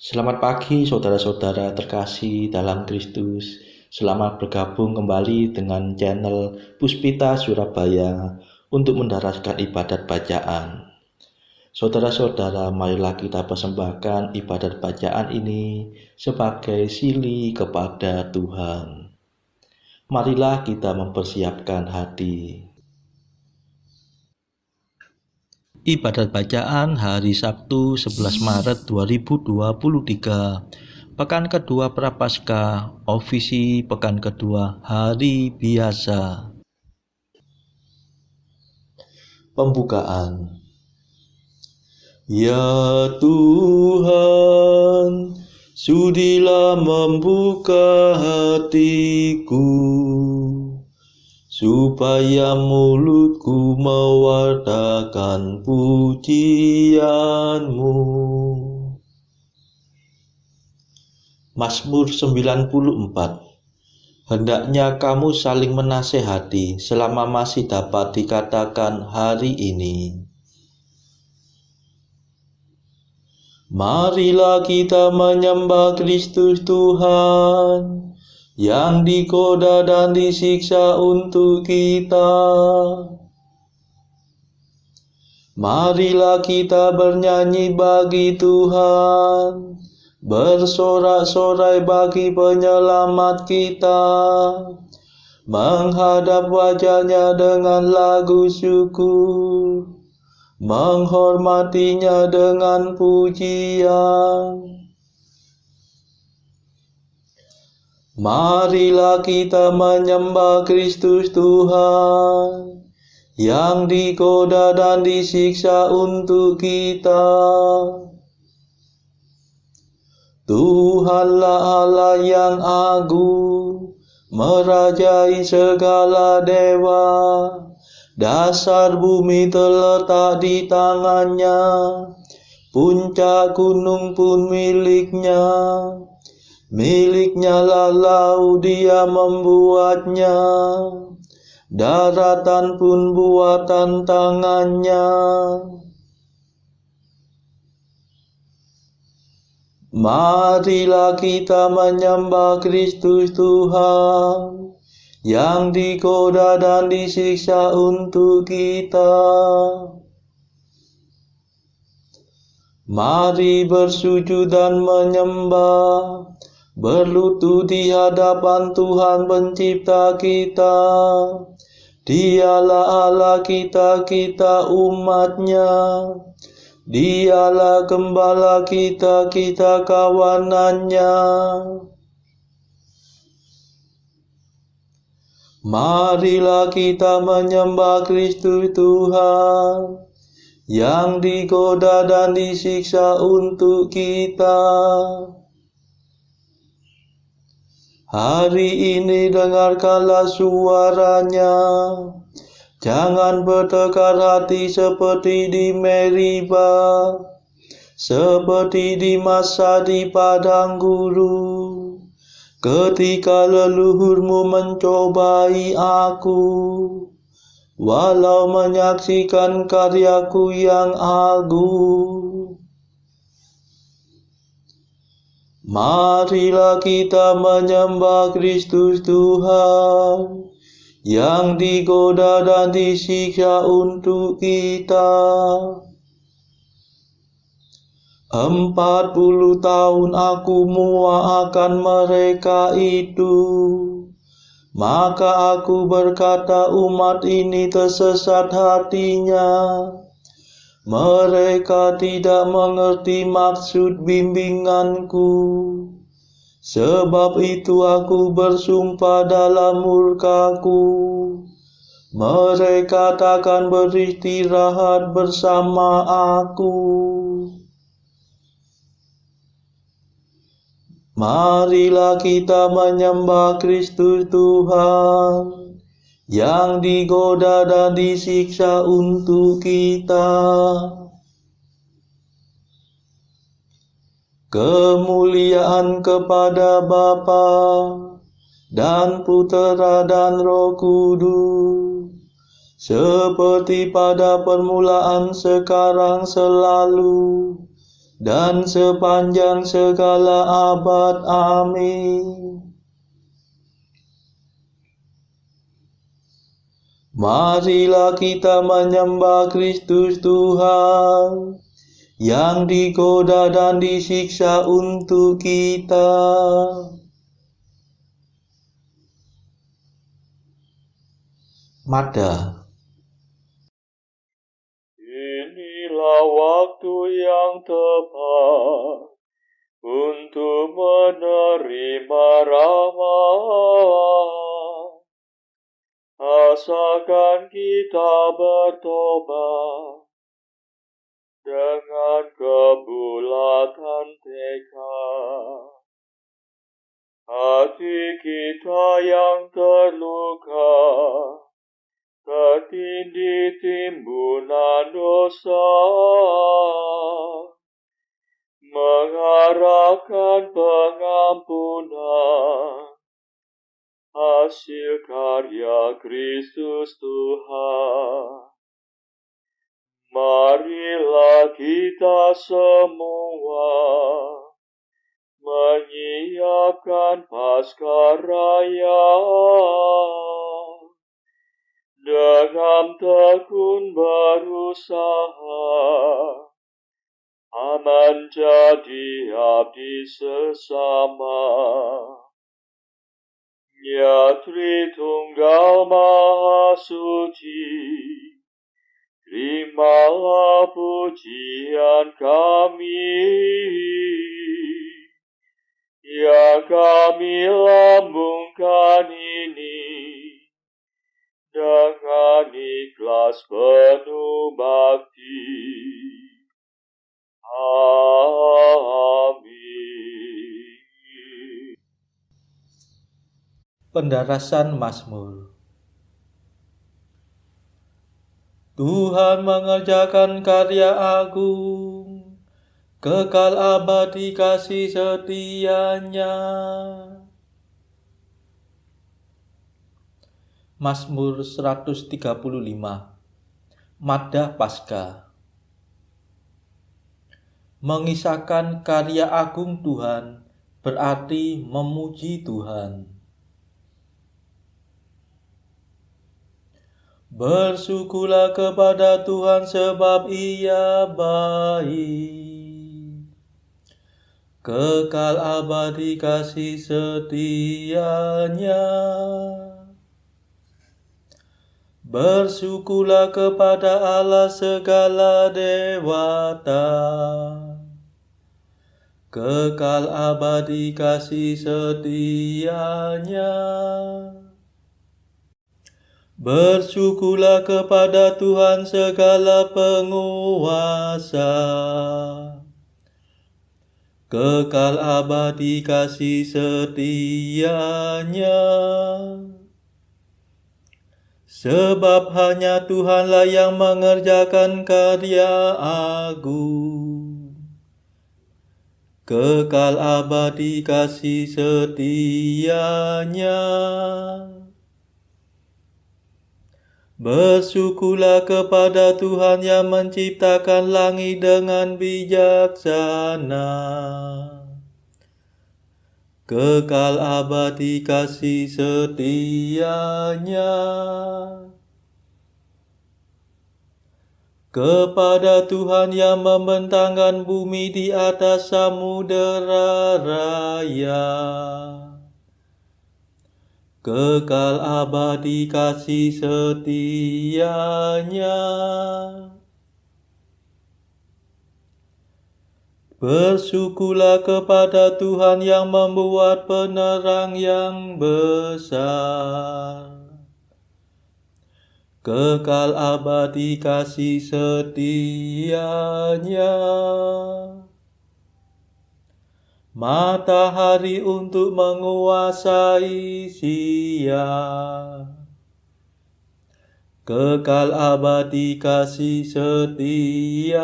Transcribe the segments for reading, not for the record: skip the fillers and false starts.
Selamat pagi saudara-saudara terkasih dalam Kristus. Selamat bergabung kembali dengan channel Puspita Surabaya untuk mendaraskan ibadat bacaan. Saudara-saudara, marilah kita persembahkan ibadat bacaan ini sebagai sili kepada Tuhan. Marilah kita mempersiapkan hati. Ibadat bacaan hari Sabtu 11 Maret 2023, pekan kedua Prapaskah, ofisi pekan kedua hari biasa. Pembukaan. Ya Tuhan, sudilah membuka hatiku, supaya mulutku mewartakan pujian-Mu. Mazmur 94. Hendaknya kamu saling menasehati selama masih dapat dikatakan hari ini. Marilah kita menyembah Kristus Tuhan, yang digoda dan disiksa untuk kita. Marilah kita bernyanyi bagi Tuhan, bersorak-sorai bagi penyelamat kita, menghadap wajah-Nya dengan lagu syukur, menghormatinya dengan pujian. Marilah kita menyembah Kristus Tuhan, yang digoda dan disiksa untuk kita. Tuhanlah Allah yang agung, merajai segala dewa. Dasar bumi terletak di tangan-Nya, puncak gunung pun milik-Nya. Milik-Nya lah laut, Dia membuatnya, daratan pun buatan tangan-Nya. Marilah kita menyembah Kristus Tuhan, yang digoda dan disiksa untuk kita. Mari bersujud dan menyembah, berlutut di hadapan Tuhan pencipta kita. Dialah Allah kita, kita umat-Nya. Dialah gembala kita, kita kawanan-Nya. Marilah kita menyembah Kristus Tuhan, yang digoda dan disiksa untuk kita. Hari ini dengarkanlah suara-Nya. Jangan bertekar hati seperti di Meriba, seperti di masa di padang gurun, ketika leluhurmu mencobai aku, walau menyaksikan karyaku yang agung. Marilah kita menyembah Kristus Tuhan, yang digoda dan disiksa untuk kita. 40 tahun aku muak akan mereka itu. Maka aku berkata, umat ini tersesat hatinya. Mereka tidak mengerti maksud bimbinganku. Sebab itu aku bersumpah dalam murkaku, mereka takkan beristirahat bersama aku. Marilah kita menyembah Kristus Tuhan, yang digoda dan disiksa untuk kita. Kemuliaan kepada Bapa dan Putera dan Roh Kudus, seperti pada permulaan, sekarang, selalu, dan sepanjang segala abad. Amin. Marilah kita menyembah Kristus Tuhan, yang digoda dan disiksa untuk kita. Mada. Inilah waktu yang tepat untuk menerima rahmat. Asalkan kita bertobat dengan kebulatan tekad. Hati kita yang terluka, tertindih timbunan dosa, mengharapkan pengampunan, hasil karya Kristus Tuhan. Marilah kita semua menyiapkan Paskah Raya dengan tekun berusaha menjadi abdi sesama. Ya Tritunggal Maha Suci, terimalah pujian kami, yang kami lambungkan ini dengan ikhlas penuh bakti. Amin. Pendarasan Mazmur. Tuhan mengerjakan karya agung, kekal abadi kasih setia-Nya. Mazmur 135. Mada Paskah. Mengisahkan karya agung Tuhan berarti memuji Tuhan. Bersyukurlah kepada Tuhan sebab Ia baik, kekal abadi kasih setia-Nya. Bersyukurlah kepada Allah segala dewata, kekal abadi kasih setia-Nya. Bersyukurlah kepada Tuhan segala penguasa, kekal abadi kasih setia-Nya. Sebab hanya Tuhanlah yang mengerjakan karya agung, kekal abadi kasih setia-Nya. Bersyukurlah kepada Tuhan yang menciptakan langit dengan bijaksana, kekal abadi kasih setia-Nya. Kepada Tuhan yang membentangkan bumi di atas samudera raya, kekal abadi kasih setia-Nya. Bersyukurlah kepada Tuhan yang membuat penerang yang besar, kekal abadi kasih setia-Nya. Matahari untuk menguasai siang, kekal abadi kasih setia-Nya.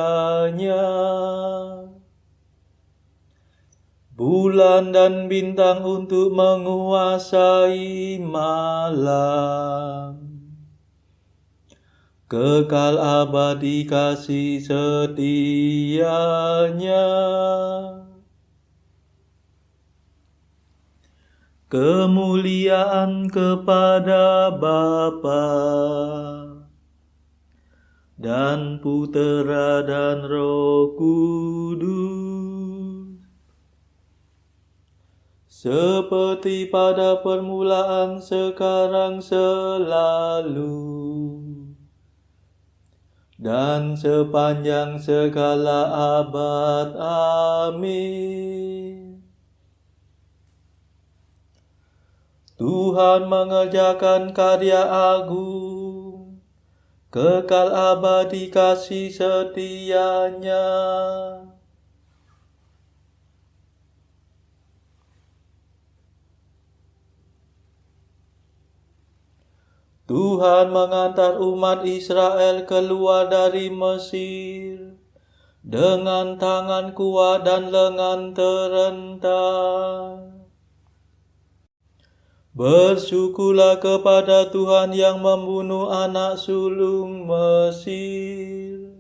Bulan dan bintang untuk menguasai malam, kekal abadi kasih setianya. Kemuliaan kepada Bapa dan Putera dan Roh Kudus, seperti pada permulaan, sekarang, selalu, dan sepanjang segala abad. Amin. Tuhan mengerjakan karya agung, kekal abadi kasih setianya. Tuhan mengantar umat Israel keluar dari Mesir dengan tangan kuat dan lengan terentang. Bersyukurlah kepada Tuhan yang membunuh anak sulung Mesir,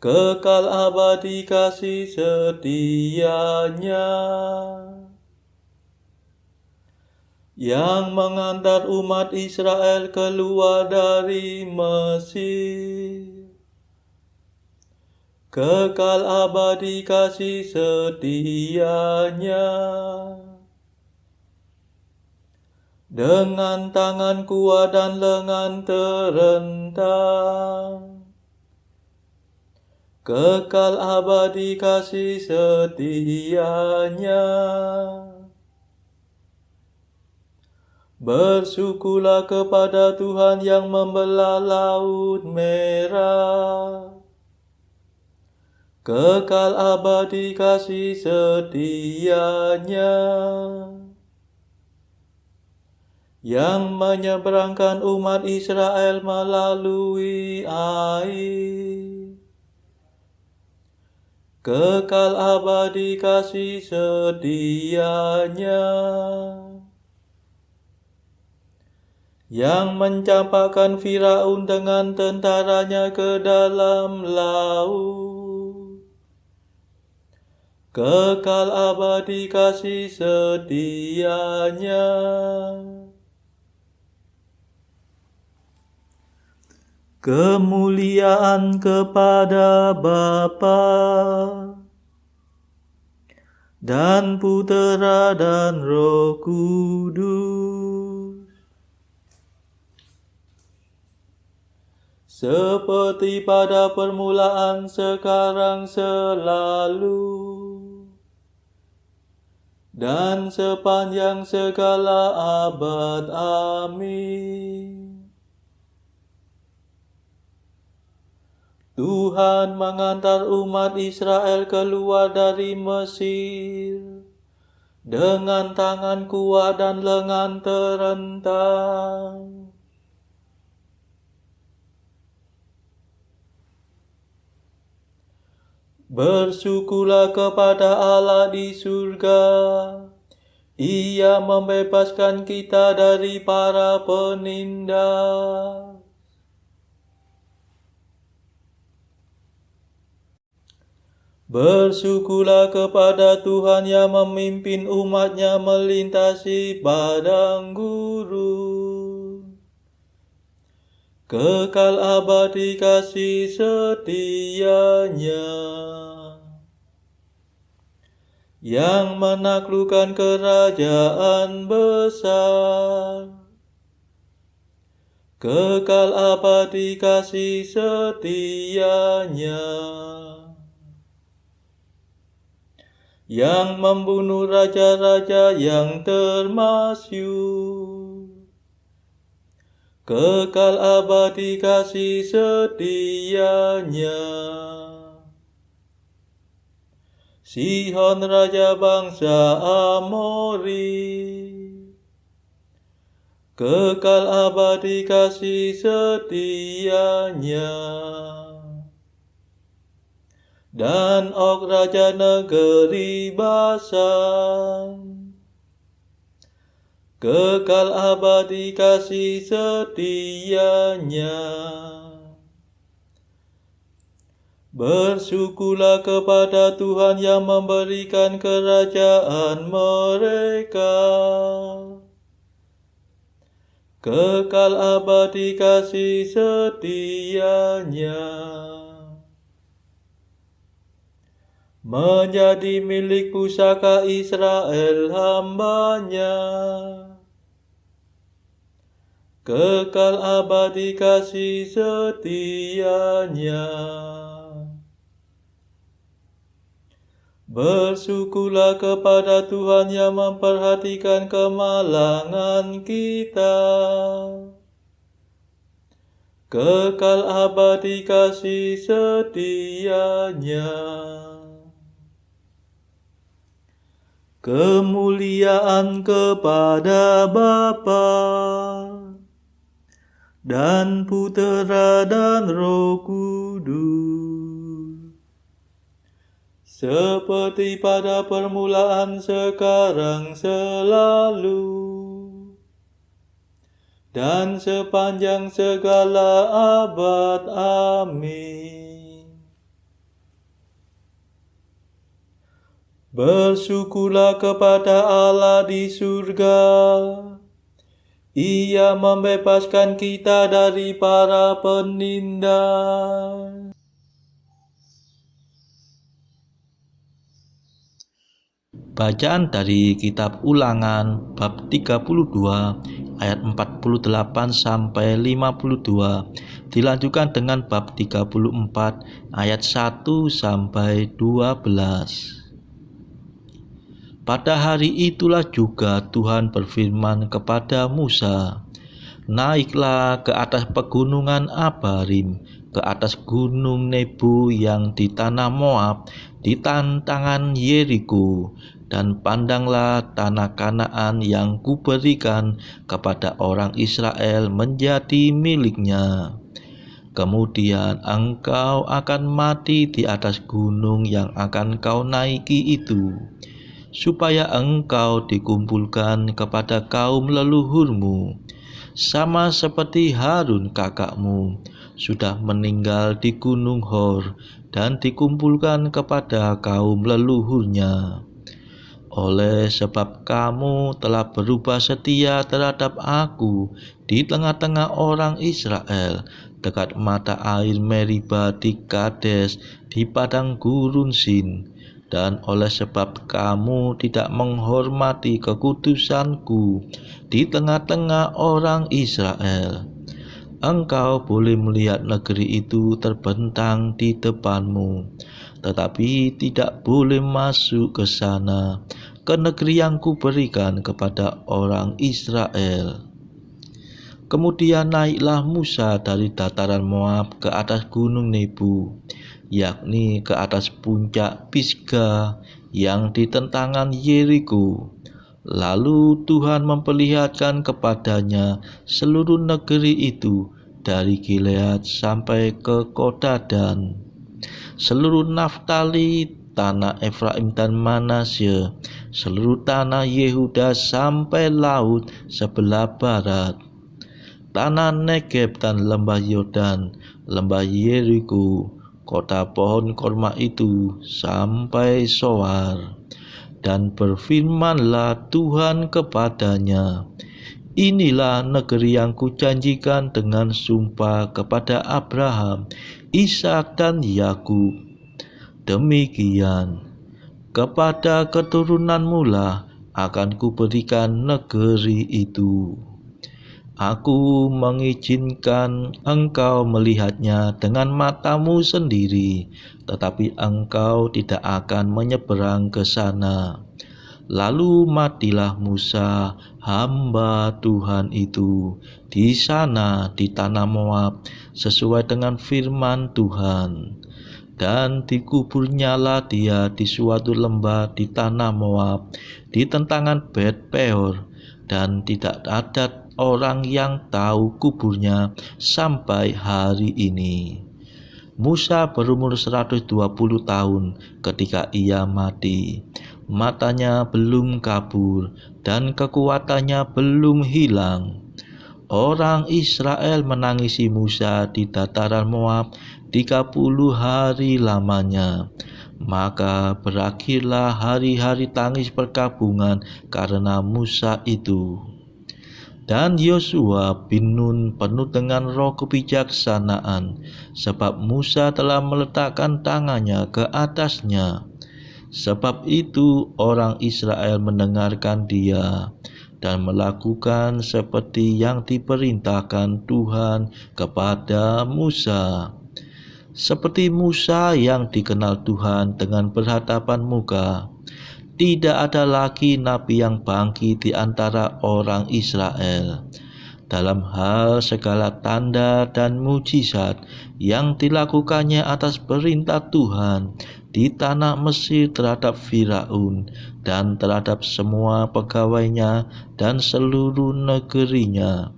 kekal abadi kasih setianya, yang mengantar umat Israel keluar dari Mesir, kekal abadi kasih setianya, dengan tangan kuat dan lengan terentang, kekal abadi kasih setianya. Bersyukurlah kepada Tuhan yang membelah Laut Merah, kekal abadi kasih setianya, yang menyeberangkan umat Israel melalui air, kekal abadi kasih setianya, yang mencampakkan Firaun dengan tentaranya ke dalam laut, kekal abadi kasih setianya. Kemuliaan kepada Bapa dan Putera dan Roh Kudus, seperti pada permulaan, sekarang, selalu, dan sepanjang segala abad. Amin. Tuhan mengantar umat Israel keluar dari Mesir dengan tangan kuat dan lengan terentang. Bersyukurlah kepada Allah di surga, Ia membebaskan kita dari para penindas. Bersyukurlah kepada Tuhan yang memimpin umat-Nya melintasi padang gurun, kekal abadi kasih setianya, yang menaklukkan kerajaan besar, kekal abadi kasih setianya, yang membunuh raja-raja yang termasyur, kekal abadi kasih setianya, Sihon raja bangsa Amori, kekal abadi kasih setianya, dan Og raja negeri Basan, kekal abadi kasih setianya. Bersyukurlah kepada Tuhan yang memberikan kerajaan mereka, kekal abadi kasih setianya, menjadi milik pusaka Israel hamba-Nya, kekal abadi kasih setianya. Bersyukurlah kepada Tuhan yang memperhatikan kemalangan kita, kekal abadi kasih setianya. Kemuliaan kepada Bapa dan Putera dan Roh Kudus, seperti pada permulaan, sekarang, selalu, dan sepanjang segala abad. Amin. Bersyukurlah kepada Allah di surga. Ia membebaskan kita dari para penindas. Bacaan dari kitab Ulangan bab 32 ayat 48 sampai 52 dilanjutkan dengan bab 34 ayat 1 sampai 12. Pada hari itulah juga Tuhan berfirman kepada Musa, "Naiklah ke atas pegunungan Abarim, ke atas gunung Nebo yang di tanah Moab, di tantangan Yeriko, dan pandanglah tanah Kanaan yang kuberikan kepada orang Israel menjadi miliknya. Kemudian engkau akan mati di atas gunung yang akan kau naiki itu, supaya engkau dikumpulkan kepada kaum leluhurmu, sama seperti Harun kakakmu sudah meninggal di Gunung Hor dan dikumpulkan kepada kaum leluhurnya. Oleh sebab kamu telah berubah setia terhadap aku di tengah-tengah orang Israel, dekat mata air Meriba di Kades di padang gurun Sin, dan oleh sebab kamu tidak menghormati kekudusanku di tengah-tengah orang Israel, engkau boleh melihat negeri itu terbentang di depanmu, tetapi tidak boleh masuk ke sana, ke negeri yang kuberikan kepada orang Israel." Kemudian naiklah Musa dari dataran Moab ke atas gunung Nebo, yakni ke atas puncak Pisga yang di tentangan Yeriko. Lalu Tuhan memperlihatkan kepadanya seluruh negeri itu, dari Gilead sampai ke kota Dan, seluruh Naftali, tanah Efraim dan Manasye, seluruh tanah Yehuda sampai laut sebelah barat, tanah Negeb dan lembah Yordan, lembah Yeriko, kota pohon korma itu sampai Soar. Dan berfirmanlah Tuhan kepadanya, "Inilah negeri yang kujanjikan dengan sumpah kepada Abraham, Ishak dan Yakub. Demikian, kepada keturunanmu lah akan kuberikan negeri itu. Aku mengizinkan engkau melihatnya dengan matamu sendiri, tetapi engkau tidak akan menyeberang ke sana." Lalu matilah Musa, hamba Tuhan itu, di sana di tanah Moab, sesuai dengan firman Tuhan. Dan dikuburnyalah dia di suatu lembah di tanah Moab, di tentangan Bet Peor, dan tidak ada orang yang tahu kuburnya sampai hari ini. Musa berumur 120 tahun ketika ia mati. Matanya belum kabur dan kekuatannya belum hilang. Orang Israel menangisi Musa di dataran Moab 30 hari lamanya. Maka berakhirlah hari-hari tangis perkabungan karena Musa itu. Dan Yosua bin Nun penuh dengan roh kebijaksanaan, sebab Musa telah meletakkan tangannya ke atasnya. Sebab itu orang Israel mendengarkan dia dan melakukan seperti yang diperintahkan Tuhan kepada Musa. Seperti Musa yang dikenal Tuhan dengan berhadapan muka, tidak ada lagi nabi yang bangkit di antara orang Israel. Dalam hal segala tanda dan mujizat yang dilakukannya atas perintah Tuhan di tanah Mesir terhadap Firaun dan terhadap semua pegawainya dan seluruh negerinya,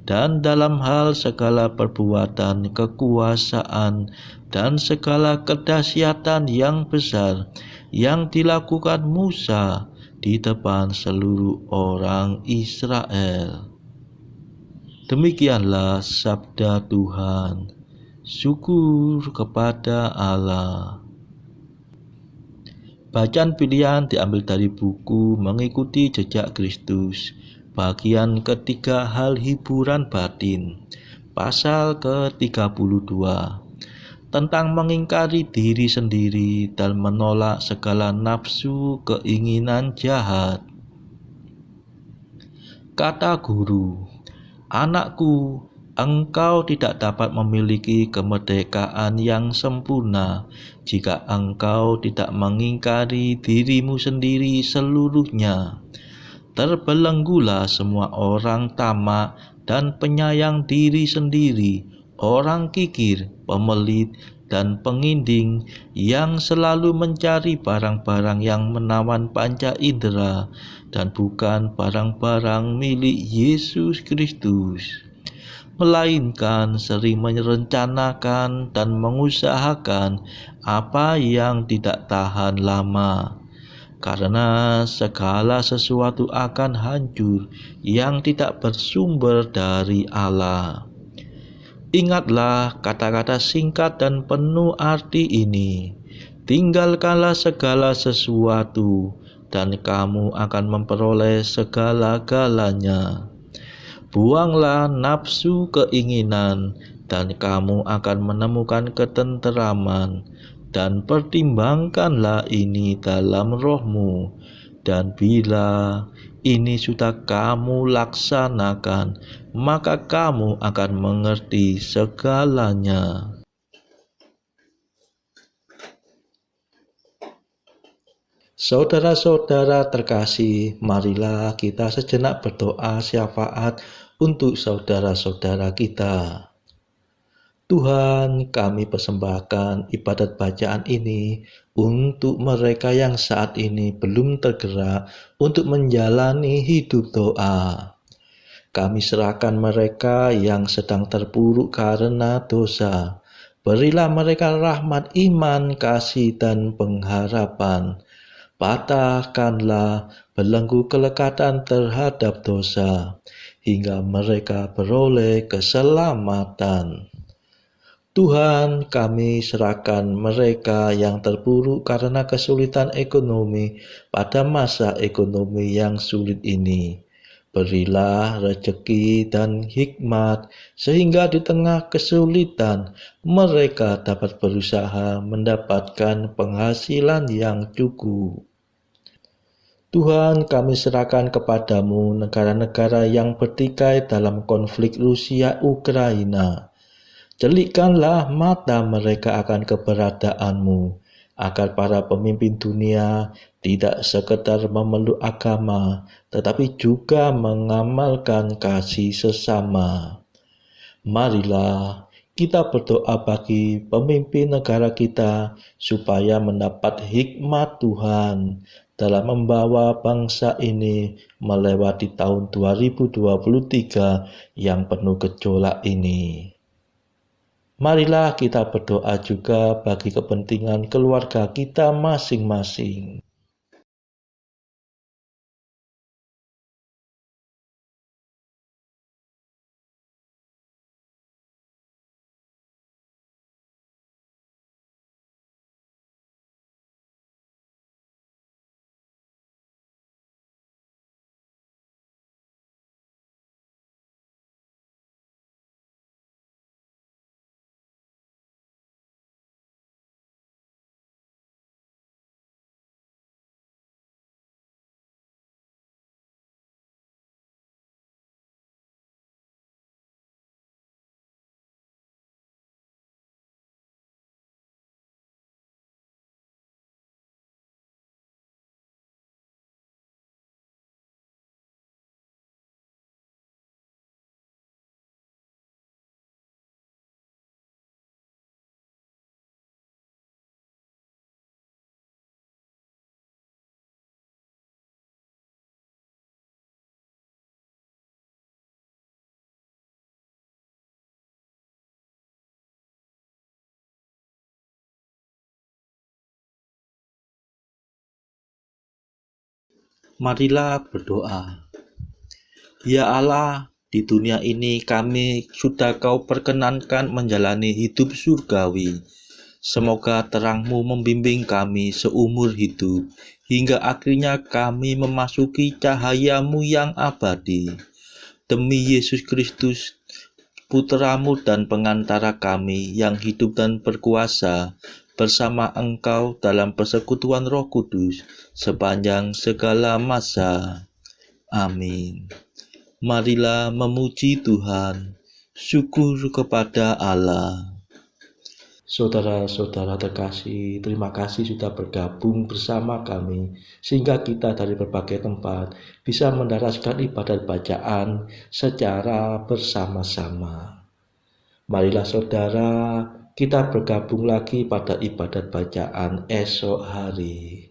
dan dalam hal segala perbuatan kekuasaan dan segala kedahsyatan yang besar yang dilakukan Musa di depan seluruh orang Israel. Demikianlah sabda Tuhan. Syukur kepada Allah. Bacaan pilihan diambil dari buku Mengikuti Jejak Kristus, bagian ketiga, hal hiburan batin, pasal ke-32, tentang mengingkari diri sendiri dan menolak segala nafsu keinginan jahat. Kata guru, "Anakku, engkau tidak dapat memiliki kemerdekaan yang sempurna jika engkau tidak mengingkari dirimu sendiri seluruhnya. Terbelenggulah semua orang tamak dan penyayang diri sendiri, orang kikir, pemelit, dan penginding yang selalu mencari barang-barang yang menawan panca indera dan bukan barang-barang milik Yesus Kristus, melainkan sering merencanakan dan mengusahakan apa yang tidak tahan lama. Karena segala sesuatu akan hancur yang tidak bersumber dari Allah." Ingatlah kata-kata singkat dan penuh arti ini. Tinggalkanlah segala sesuatu dan kamu akan memperoleh segala-galanya. Buanglah nafsu keinginan dan kamu akan menemukan ketenteraman. Dan pertimbangkanlah ini dalam rohmu, dan bila ini sudah kamu laksanakan, maka kamu akan mengerti segalanya. Saudara-saudara terkasih, marilah kita sejenak berdoa syafaat untuk saudara-saudara kita. Tuhan, kami persembahkan ibadat bacaan ini untuk mereka yang saat ini belum tergerak untuk menjalani hidup doa. Kami serahkan mereka yang sedang terpuruk karena dosa. Berilah mereka rahmat iman, kasih, dan pengharapan. Patahkanlah belenggu kelekatan terhadap dosa, hingga mereka beroleh keselamatan. Tuhan, kami serahkan mereka yang terpuruk karena kesulitan ekonomi pada masa ekonomi yang sulit ini. Berilah rezeki dan hikmat sehingga di tengah kesulitan mereka dapat berusaha mendapatkan penghasilan yang cukup. Tuhan, kami serahkan kepadamu negara-negara yang bertikai dalam konflik Rusia-Ukraina. Celikkanlah mata mereka akan keberadaanmu, agar para pemimpin dunia tidak sekedar memeluk agama, tetapi juga mengamalkan kasih sesama. Marilah kita berdoa bagi pemimpin negara kita, supaya mendapat hikmat Tuhan dalam membawa bangsa ini melewati tahun 2023 yang penuh gejolak ini. Marilah kita berdoa juga bagi kepentingan keluarga kita masing-masing. Marilah berdoa. Ya Allah, di dunia ini kami sudah Kau perkenankan menjalani hidup surgawi. Semoga terang-Mu membimbing kami seumur hidup, hingga akhirnya kami memasuki cahaya-Mu yang abadi. Demi Yesus Kristus, Putra-Mu dan pengantara kami yang hidup dan berkuasa, bersama Engkau dalam persekutuan Roh Kudus, sepanjang segala masa. Amin. Marilah memuji Tuhan. Syukur kepada Allah. Saudara-saudara terkasih, terima kasih sudah bergabung bersama kami, sehingga kita dari berbagai tempat bisa mendaraskan ibadat bacaan secara bersama-sama. Marilah saudara, kita bergabung lagi pada ibadat bacaan esok hari.